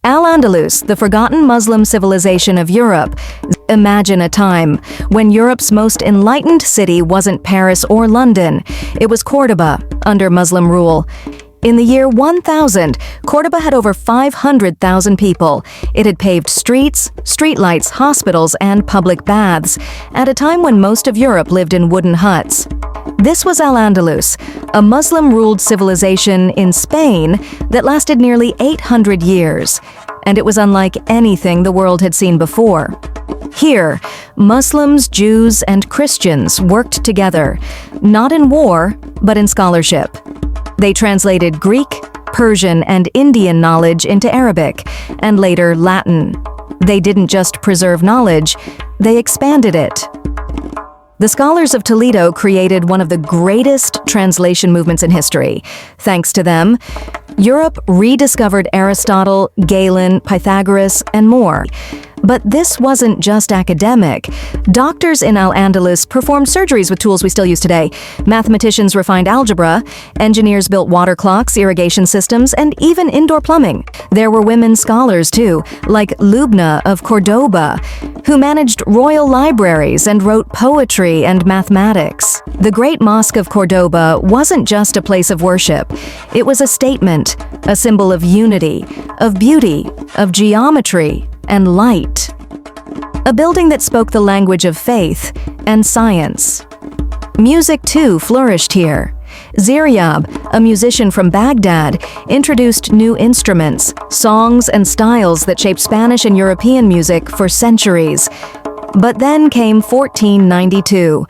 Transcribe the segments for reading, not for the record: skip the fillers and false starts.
Al-Andalus, the forgotten Muslim civilization of Europe. Imagine a time when Europe's most enlightened city wasn't Paris or London. It was Cordoba, under Muslim rule. In the year 1000, Cordoba had over 500,000 people. It had paved streets, streetlights, hospitals, and public baths, at a time when most of Europe lived in wooden huts. This was Al-Andalus, a Muslim-ruled civilization in Spain that lasted nearly 800 years, and it was unlike anything the world had seen before. Here, Muslims, Jews, and Christians worked together, not in war, but in scholarship. They translated Greek, Persian, and Indian knowledge into Arabic, and later Latin. They didn't just preserve knowledge, they expanded it. The scholars of Toledo created one of the greatest translation movements in history. Thanks to them, Europe rediscovered Aristotle, Galen, Pythagoras, and more. But this wasn't just academic. Doctors in Al-Andalus performed surgeries with tools we still use today. Mathematicians refined algebra, engineers built water clocks, irrigation systems, and even indoor plumbing. There were women scholars too, like Lubna of Cordoba, who managed royal libraries and wrote poetry and mathematics. The Great Mosque of Cordoba wasn't just a place of worship. It was a statement, a symbol of unity, of beauty, of geometry, and light. A building that spoke the language of faith and science. Music, too, flourished here. Ziryab, a musician from Baghdad, introduced new instruments, songs, and styles that shaped Spanish and European music for centuries. But then came 1492.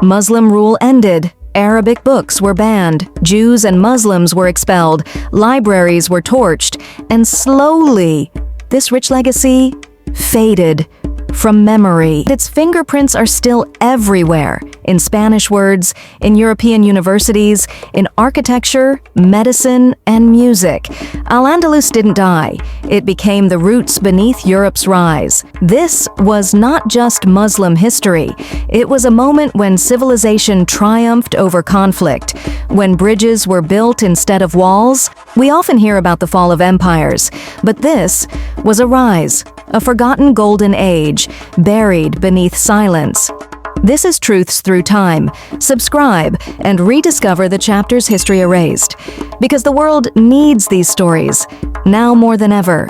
Muslim rule ended. Arabic books were banned, Jews and Muslims were expelled, libraries were torched, and slowly, this rich legacy faded from memory. Its fingerprints are still everywhere, in Spanish words, in European universities, in architecture, medicine, and music. Al-Andalus didn't die. It became the roots beneath Europe's rise. This was not just Muslim history. It was a moment when civilization triumphed over conflict, when bridges were built instead of walls. We often hear about the fall of empires, but this was a rise, a forgotten golden age, buried beneath silence. This is Truths Through Time. Subscribe and rediscover the chapters history erased, because the world needs these stories, now more than ever.